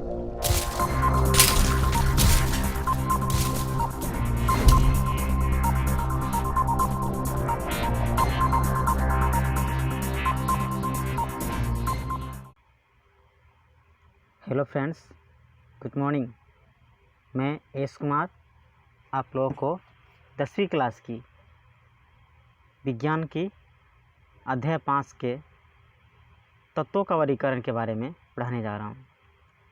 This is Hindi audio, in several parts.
Hello friends, good morning. मैं एस कुमार आप लोगों को 10वीं क्लास की विज्ञान की अध्याय 5 के तत्वों का वर्गीकरण के बारे में पढ़ाने जा रहा हूँ।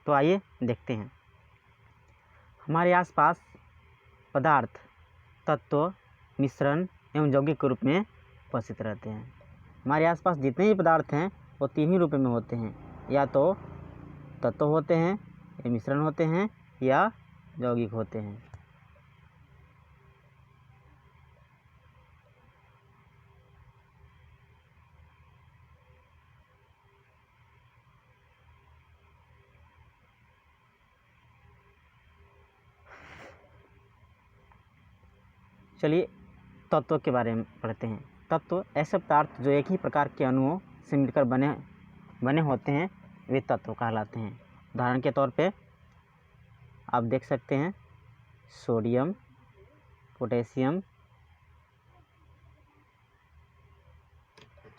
तो आइए देखते हैं। हमारे आसपास पदार्थ, तत्व, मिश्रण एवं यौगिक के रूप में उपस्थित रहते हैं। हमारे आसपास जितने भी पदार्थ हैं वो तीन ही रूपों में होते हैं, या तो तत्व होते हैं, या मिश्रण होते हैं, या यौगिक होते हैं। चलिए तत्व के बारे में पढ़ते हैं। तत्व ऐसे पदार्थ जो एक ही प्रकार के अणुओं से मिलकर बने होते हैं, वे तत्व कहलाते हैं। उदाहरण के तौर पे आप देख सकते हैं सोडियम, पोटेशियम,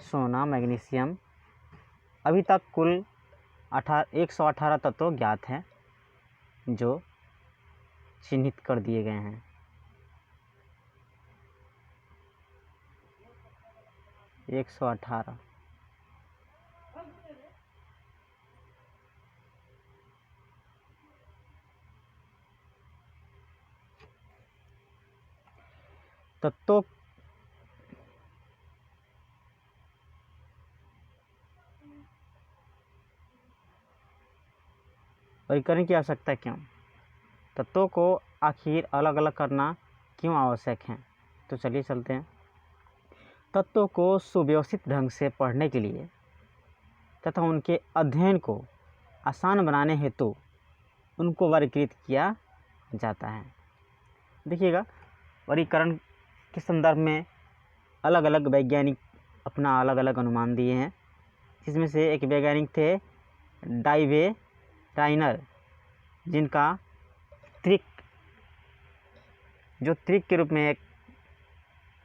सोना, मैग्नीशियम। अभी तक कुल 118 तत्व ज्ञात हैं जो चिन्हित कर दिए गए हैं। एक 118 तत्वों वर्गीकरण की आवश्यकता क्यों? तत्वों को आखिर अलग अलग करना क्यों आवश्यक है? तो चलिए चलते हैं। तत्वों को सुव्यवस्थित ढंग से पढ़ने के लिए तथा उनके अध्ययन को आसान बनाने हेतु उनको वर्गीकृत किया जाता है। देखिएगा, वर्गीकरण के संदर्भ में अलग अलग वैज्ञानिक अपना अलग अलग अनुमान दिए हैं, जिसमें से एक वैज्ञानिक थे डाइवे राइनर, जिनका त्रिक के रूप में एक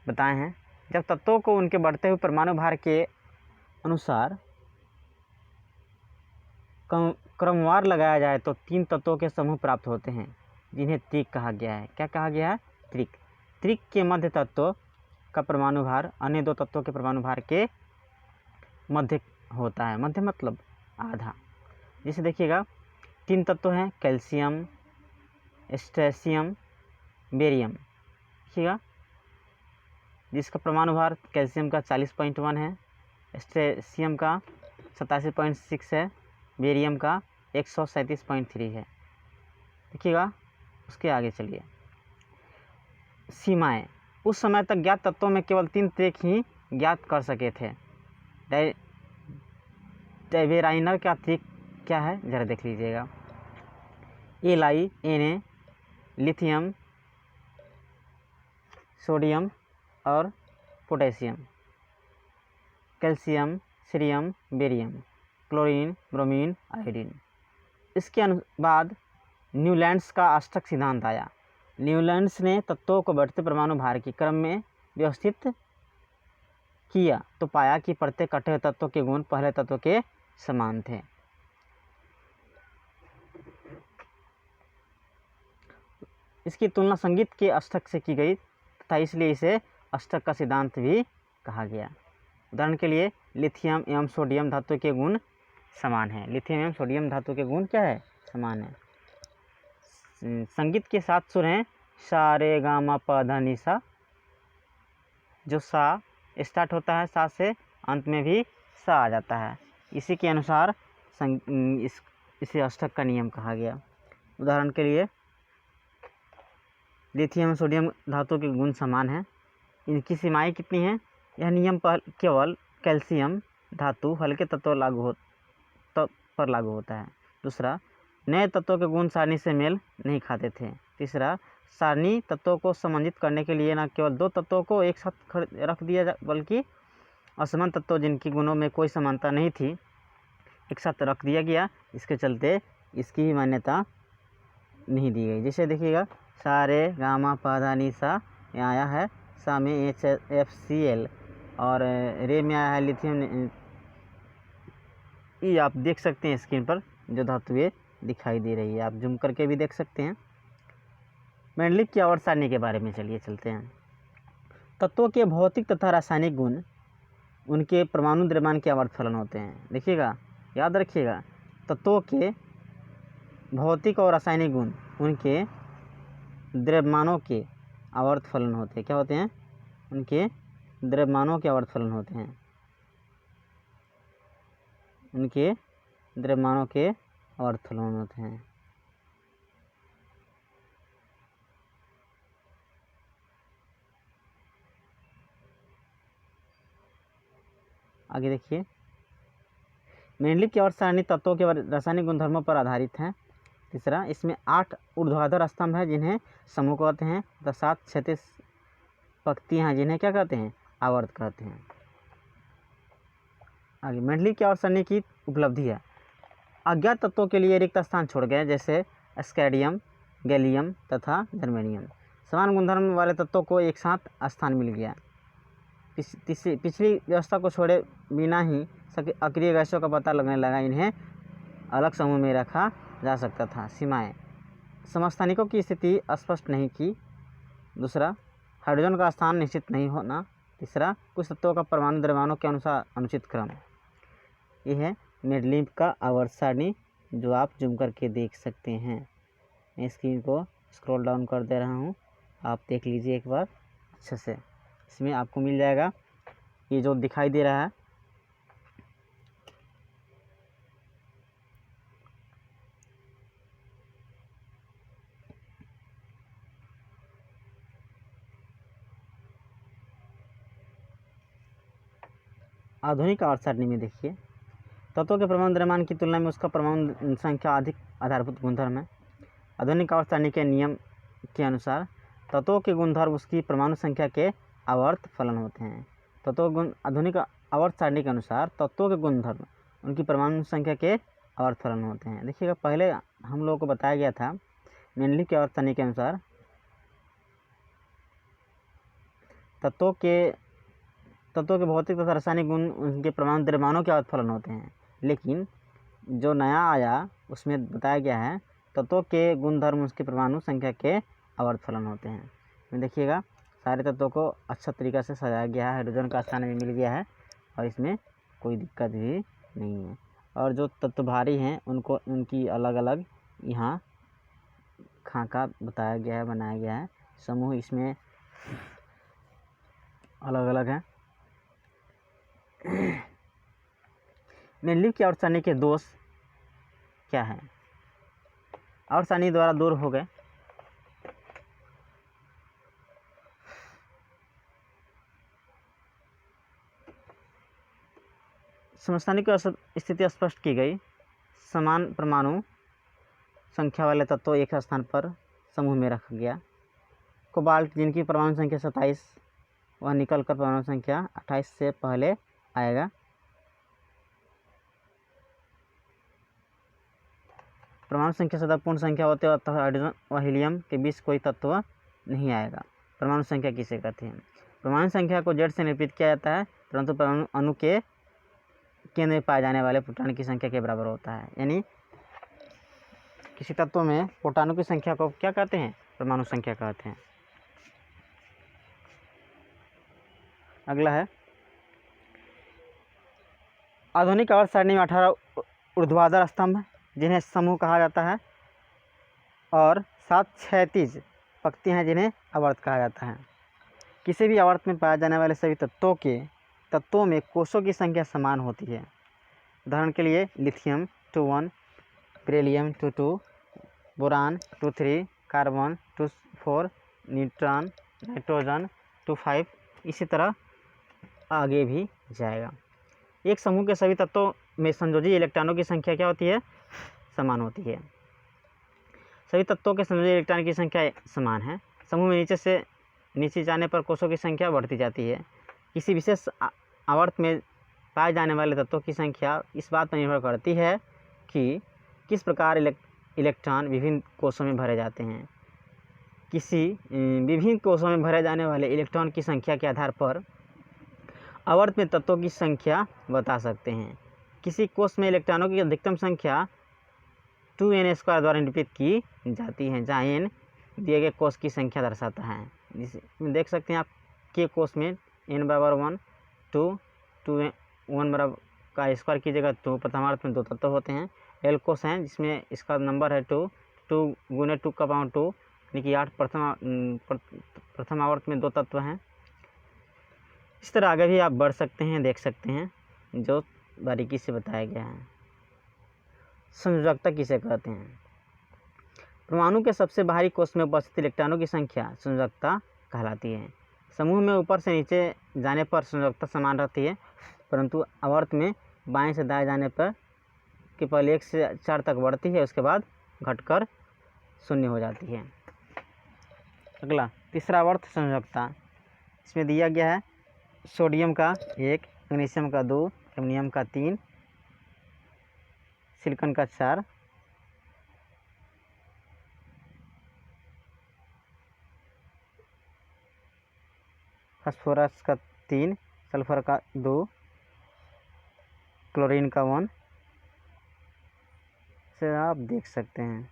बताए हैं। जब तत्वों को उनके बढ़ते हुए परमाणु भार के अनुसार क्रमवार लगाया जाए तो 3 तत्वों के समूह प्राप्त होते हैं, जिन्हें त्रिक कहा गया है। क्या कहा गया है? त्रिक। त्रिक के मध्य तत्व का परमाणु भार अन्य 2 तत्वों के परमाणु भार के मध्य होता है। मध्य मतलब आधा। जैसे देखिएगा, 3 तत्व हैं कैल्शियम, स्ट्रेशियम, बेरियम। देखिएगा, जिसका परमाणु भार कैल्शियम का 40.1 है, स्ट्रेशियम का 87.6 है, बेरियम का 137.3 है। देखिएगा, उसके आगे चलिए। सीमाएं। उस समय तक ज्ञात तत्वों में केवल 3 त्रिक ही ज्ञात कर सके थे। डाइवेराइनर का त्रिक क्या है, जरा देख लीजिएगा। Li, Na, लिथियम, सोडियम और potassium, calcium, cerium, barium, chlorine, bromine, iodine. इसके बाद न्यूलैंड्स का अष्टक सिद्धांत आया। न्यूलैंड्स ने तत्वों को बढ़ते परमाणु भार के क्रम में व्यवस्थित किया तो पाया कि प्रत्येक कटे हुए तत्व के गुण पहले तत्व के समान थे। इसकी तुलना संगीत के अष्टक से की गई तथा इसलिए इसे अष्टक का सिद्धांत भी कहा गया। उदाहरण के लिए लिथियम एवं सोडियम धातु के गुण समान हैं। लिथियम एवं सोडियम धातु के गुण क्या है? समान है। संगीत के 7 सुर हैं सा, रे, गा, मा, पा, धा, नी, सा। जो सा स्टार्ट होता है सा से, अंत में भी सा आ जाता है। इसी के अनुसार इसे अष्टक का नियम कहा गया। उदाहरण के लिए लिथियम और सोडियम धातु के गुण समान हैं। इनकी सीमाएं कितनी हैं? यह नियम केवल कैल्शियम धातु हल्के तत्व पर लागू होता है। दूसरा, नए तत्वों के गुण सारणी से मेल नहीं खाते थे। तीसरा, सारणी तत्वों को समंजित करने के लिए न केवल 2 तत्वों को एक साथ रख दिया बल्कि असमान तत्वों जिनकी गुणों में कोई समानता नहीं थी एक साथ रख दिया गया। इसके चलते इसकी भी मान्यता नहीं दी गई। जैसे देखिएगा सा रे गा मा पा धा नी सा में आया है, सा में HFCl और रे में आया है लिथियम। ये आप देख सकते हैं स्क्रीन पर जो धातुएं दिखाई दे रही है, आप जूम करके भी देख सकते हैं। मेंडलीव की आवर्त सारणी के बारे में चलिए चलते हैं। तत्वों के भौतिक तथा रासायनिक गुण उनके परमाणु द्रव्यमान के आवर्त फलन होते हैं। देखिएगा, याद रखिएगा, तत्वों के भौतिक और रासायनिक गुण उनके द्रव्यमानों के आवर्त फलन होते हैं। क्या होते हैं? उनके द्रव्यमानों के आवर्त फलन होते हैं। उनके द्रव्यमानों के आवर्त फलन होते हैं। आगे देखिए, मेंडलीव की आवर्त सारणी तत्वों के रासायनिक गुणधर्मों पर आधारित है। तीसरा, इसमें 8 ऊर्ध्वाधर स्तंभ है जिन्हें समूह कहते हैं तथा 7 क्षैतिज पंक्तियां हैं जिन्हें क्या कहते हैं? आवर्त कहते हैं। आगे, मेंडलीव की आवर्त सारणी की उपलब्धि है। अज्ञात तत्वों के लिए रिक्त स्थान छोड़ गए, जैसे स्कैंडियम, गैलियम तथा जर्मेनियम। समान गुणधर्म वाले तत्वों को एक साथ स्थान मिल गया। पिछली व्यवस्था को छोड़े बिना ही अक्रिय गैसों का पता लगने लगा, इन्हें अलग समूह में रखा जा सकता था। सीमाएं, समस्थानिकों की स्थिति स्पष्ट नहीं की। दूसरा, हाइड्रोजन का स्थान निश्चित नहीं होना। तीसरा, कुछ तत्वों का परमाणु द्रव्यमानों के अनुसार अनुचित क्रम। यह है मेंडलीव का आवर्त सारणी, जो आप जूम करके देख सकते हैं। मैं स्क्रीन को स्क्रॉल डाउन कर दे रहा हूँ, आप देख लीजिए एक बार अच्छे से। इसमें आपको मिल जाएगा ये जो दिखाई दे रहा है, आधुनिक आवर्त सारणी में देखिए, तत्वों के परमाणु द्रव्यमान की तुलना में उसका परमाणु संख्या अधिक आधारभूत गुणधर्म है। आधुनिक आवर्त सारणी के नियम के अनुसार तत्वों के गुणधर्म उसकी परमाणु संख्या के आवर्त फलन होते हैं। आधुनिक आवर्त सारणी के अनुसार तत्वों के गुणधर्म उनकी परमाणु संख्या के आवर्त फलन होते हैं। देखिएगा, पहले हम लोगों को बताया गया था मेंडलीव की आवर्त सारणी के अनुसार तत्वों के भौतिक तथा रासायनिक गुण उनके परमाणु द्रव्यमानों के आवर्त फलन होते हैं। लेकिन जो नया आया उसमें बताया गया है तत्वों के गुणधर्म उसके परमाणु संख्या के आवर्त फलन होते हैं। देखिएगा, सारे तत्वों को अच्छा तरीक़ा से सजाया गया है, हाइड्रोजन का स्थान भी मिल गया है और इसमें कोई दिक्कत भी नहीं है। और जो तत्व भारी हैं उनको उनकी अलग अलग यहाँ खाका बताया गया है, बनाया गया है। समूह इसमें अलग अलग हैं। मेंडलीव की आवर्त सारणी के दोष क्या हैं? आवर्त सारणी द्वारा दूर हो गए। समस्थानिक स्थिति स्पष्ट की गई। समान परमाणु संख्या वाले तत्व एक स्थान पर समूह में रखा गया। कोबाल्ट, जिनकी परमाणु संख्या 27, वह निकल कर परमाणु संख्या 28 से पहले आएगा। परमाणु संख्या सदा पूर्ण संख्या होते हैं, अतः हाइड्रोजन व हीलियम के बीच कोई तत्व नहीं आएगा। परमाणु संख्या किसे कहते हैं? परमाणु संख्या को Z से निरूपित किया जाता है, परंतु परमाणु अणु के केंद्र में पाए जाने वाले प्रोटॉन की संख्या के बराबर होता है। यानी किसी तत्व में प्रोटॉनों की संख्या को क्या कहते हैं? परमाणु संख्या कहते हैं। अगला है, आधुनिक आवर्त सारणी में 18 ऊर्ध्वाधर स्तंभ जिन्हें समूह कहा जाता है और 7 क्षैतिज पंक्तियां हैं जिन्हें आवर्त कहा जाता है। किसी भी आवर्त में पाए जाने वाले सभी तत्वों में कोषों की संख्या समान होती है। उदाहरण के लिए lithium 2,1, beryllium 2,2, boron 2,3, carbon 2,4, neutron nitrogen 2,5, इसी तरह आगे भी जाएगा। एक समूह के सभी तत्वों में संयोजी इलेक्ट्रॉनों की संख्या क्या होती है? समान होती है। सभी तत्वों के संयोजी इलेक्ट्रॉन की संख्या समान है। समूह में नीचे जाने पर कोषों की संख्या बढ़ती जाती है। किसी विशेष आवर्त में पाए जाने वाले तत्वों की संख्या इस बात पर निर्भर करती है कि किस प्रकार इलेक्ट्रॉन विभिन्न कोषों में भरे जाते हैं। किसी विभिन्न कोषों में भरे जाने वाले इलेक्ट्रॉन की संख्या के आधार पर आवर्त में तत्वों की संख्या बता सकते हैं। किसी कोष में इलेक्ट्रॉनों की अधिकतम संख्या 2n² द्वारा निरूपित की जाती है, जहाँ n दिए गए कोष की संख्या दर्शाता है। जिसे देख सकते हैं आप के कोष में n बराबर 1, 2 1 बराबर का स्क्वायर कीजिएगा तो प्रथमार्थ में 2 तत्व होते हैं। l कोष हैं जिसमें इसका नंबर है 2 गुने 2 का पावर 2 यानी कि 8 प्रथम आवर्त में 2 तत्व हैं। इस तरह आगे भी आप बढ़ सकते हैं, देख सकते हैं, जो बारीकी से बताया गया है। संयोजकता किसे कहते हैं। परमाणु के सबसे बाहरी कोष में उपस्थित इलेक्ट्रॉनों की संख्या संयोजकता कहलाती है। समूह में ऊपर से नीचे जाने पर संयोजकता समान रहती है, परंतु आवर्त में बाएं से दाएं जाने पर के पहले 1 से 4 तक बढ़ती है, उसके बाद घटकर 0 हो जाती है। अगला तीसरा आवर्त संयोजकता। इसमें दिया गया है सोडियम का 1, मैग्नीशियम का 2, एल्युमिनियम का 3, सिलिकॉन का 4, फास्फोरस का 3, सल्फर का 2, क्लोरीन का 1 से आप देख सकते हैं।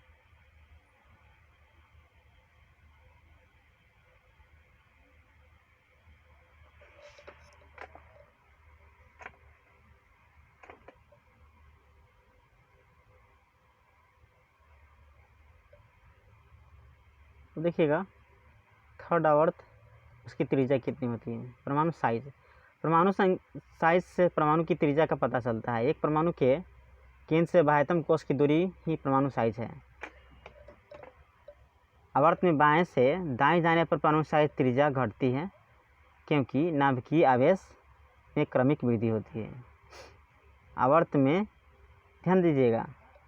तो देखिएगा थर्ड आवर्त उसकी त्रिज्या कितनी होती है। परमाणु साइज। परमाणु साइज से परमाणु की त्रिज्या का पता चलता है। एक परमाणु के केंद्र से बाह्यतम कोष की दूरी ही परमाणु साइज है। आवर्त में बाएं से दाएं जाने पर परमाणु साइज त्रिज्या घटती है, क्योंकि नाभिकीय आवेश में क्रमिक वृद्धि होती है। आवर्त में ध्यान दीजिएगा,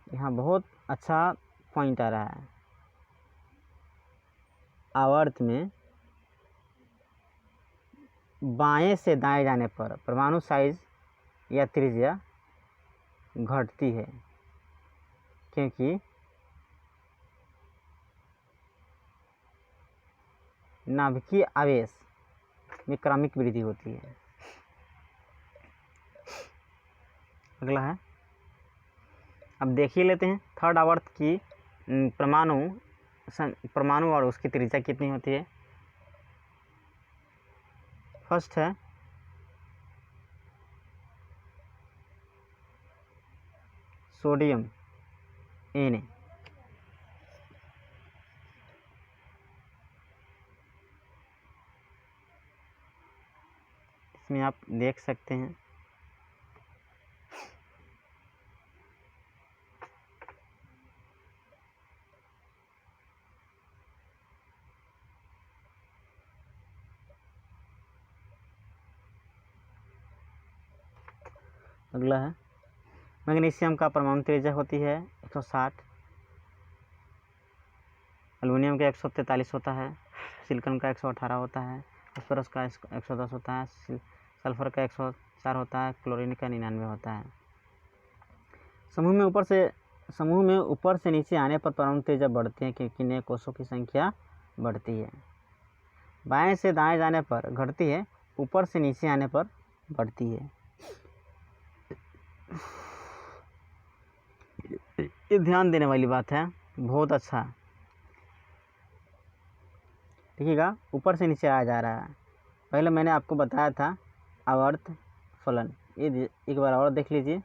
यहाँ बहुत अच्छा पॉइंट आ रहा है। आवर्त में बाएं से दाएं जाने पर परमाणु साइज या त्रिज्या घटती है, क्योंकि नाभिकीय आवेश में क्रमिक वृद्धि होती है। अगला है, अब देख ही लेते हैं थर्ड आवर्त की परमाणु और उसकी त्रिज्या कितनी होती है। फर्स्ट है सोडियम Na, इसमें आप देख सकते हैं अगला है मैग्नीशियम का परमाणु त्रिज्या होती है 160, एल्युमिनियम का 143 होता है, सिलिकॉन का 118 होता है, फास्फोरस का 110 होता है, सल्फर का 104 होता है, क्लोरीन का 99 होता है। समूह में ऊपर से नीचे आने पर परमाणु त्रिज्या बढ़ती है, क्योंकि नए कोषों की संख्या बढ़ती है। बाएं से दाएं जाने पर घटती है, ऊपर से नीचे आने पर बढ़ती है। ये ध्यान देने वाली बात है, बहुत अच्छा। देखिएगा ऊपर से नीचे आया जा रहा है। पहले मैंने आपको बताया था आवर्त फलन, ये एक बार और देख लीजिए।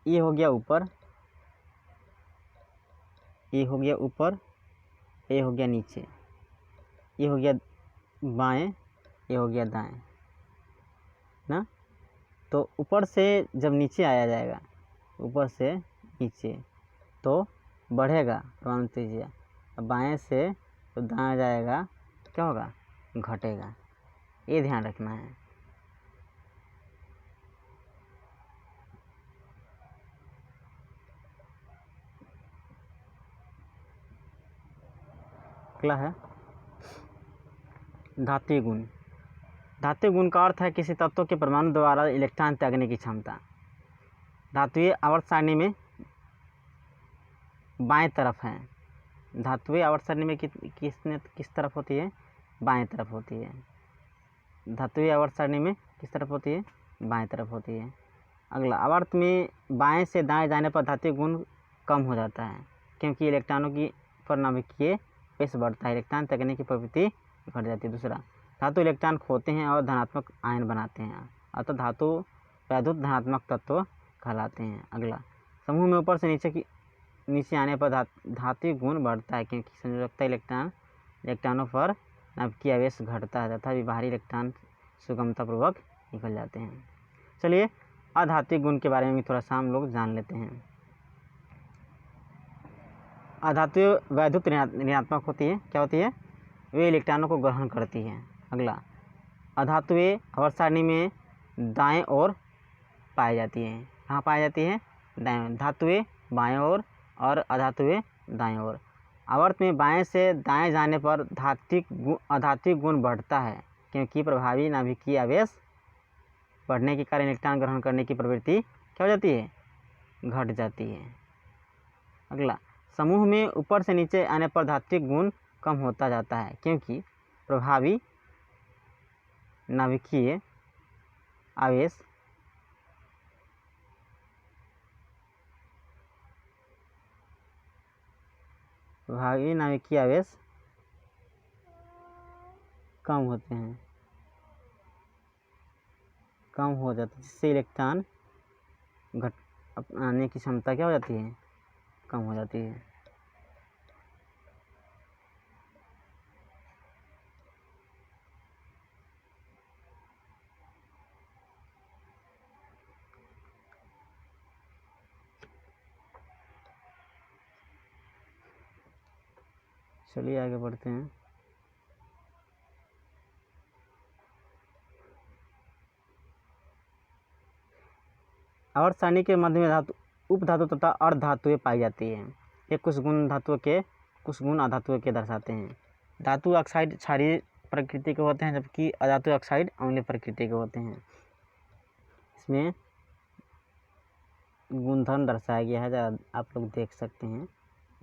ये हो गया ऊपर, ये हो गया ऊपर, ये हो गया नीचे, ये हो गया बाएं, ये हो गया दाएं ना। तो ऊपर से जब नीचे आया जाएगा, ऊपर से नीचे, तो बढ़ेगा परमाणु त्रिज्या। अब बाएं से तो दाएं जाएगा, क्या होगा, घटेगा। ये ध्यान रखना है। अगला है धात्विक गुण। धात्विक गुण का अर्थ है किसी तत्व के परमाणु द्वारा इलेक्ट्रॉन त्यागने की क्षमता। धात्वीय आवर्त सारणी में बाएं तरफ हैं। धातुएं आवर्त सारणी में किस तरफ होती है? बाएं तरफ होती है। धातुएं आवर्त सारणी में किस तरफ होती है? बाएं तरफ होती है। अगला, आवर्त में बाएं से दाएं जाने पर धात्विक गुण कम हो जाता है, क्योंकि इलेक्ट्रॉनों की पर नाभिकीय आवेश बढ़ता है, इलेक्ट्रॉन तकने की प्रवृत्ति घट जाती है। दूसरा, धातु इलेक्ट्रॉन खोते हैं और धनात्मक आयन बनाते हैं, अतः धातु वैद्युत धनात्मक तत्व कहलाते हैं। अगला, समूह में ऊपर से नीचे आने पर धात्विक गुण बढ़ता है, क्योंकि संयोजकता इलेक्ट्रॉनों पर नाभिकीय आवेश घटता है तथा बाहरी इलेक्ट्रॉन सुगमतापूर्वक निकल जाते हैं। चलिए अधात्विक गुण के बारे में भी थोड़ा सा हम लोग जान लेते हैं। अधातुएं वैद्युत ऋणात्मक होती है। क्या होती है? वे इलेक्ट्रॉनों को ग्रहण करती हैं। अगला, अधातुएं आवर्त सारणी में दाएं ओर पाई जाती हैं। कहाँ पाई जाती है? दाएं। धातुएं बाएं ओर और अधातुएं दाएं ओर। आवर्त में बाएं से दाएं जाने पर अधात्विक गुण बढ़ता है, क्योंकि प्रभावी नाभिकीय आवेश बढ़ने के कारण इलेक्ट्रॉन ग्रहण करने की प्रवृत्ति क्या हो जाती है? घट जाती है। अगला, समूह में ऊपर से नीचे आने पर धात्विक गुण कम होता जाता है, क्योंकि प्रभावी नाभिकीय आवेश कम होते हैं, कम हो जाते हैं, जिससे इलेक्ट्रॉन आने की क्षमता क्या हो जाती है? कम हो जाती है। चलिए आगे बढ़ते हैं। आवर्त सारणी के मध्य में उपधातु तथा अर्धधातुएं पाई जाती हैं। ये कुछ गुण अधातुओं के दर्शाते हैं। धातु ऑक्साइड क्षारीय प्रकृति के होते हैं, जबकि अधातु ऑक्साइड अम्लीय प्रकृति के होते हैं। इसमें गुणधर्म दर्शाया गया है, आप लोग देख सकते हैं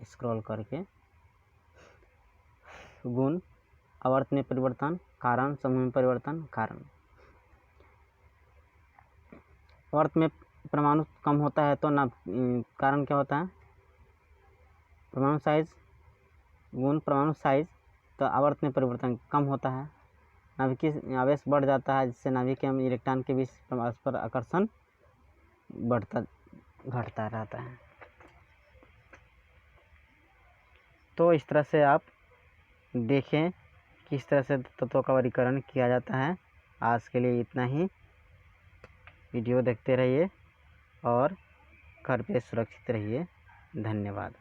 स्क्रॉल करके। गुण: आवर्त में परिवर्तन, कारण समूह में परिवर्तन, कारण। आवर्त में परमाणु कम होता है तो कारण क्या होता है? परमाणु साइज। गुण: परमाणु साइज, तो आवर्त में परिवर्तन कम होता है, नाभिकीय आवेश बढ़ जाता है, जिससे नाभिक के इलेक्ट्रॉन के बीच परस्पर आकर्षण घटता रहता है। तो इस तरह से आप देखें किस तरह से तत्वों का वर्गीकरण किया जाता है। आज के लिए इतना ही। वीडियो देखते रहिए और घर पे सुरक्षित रहिए। धन्यवाद।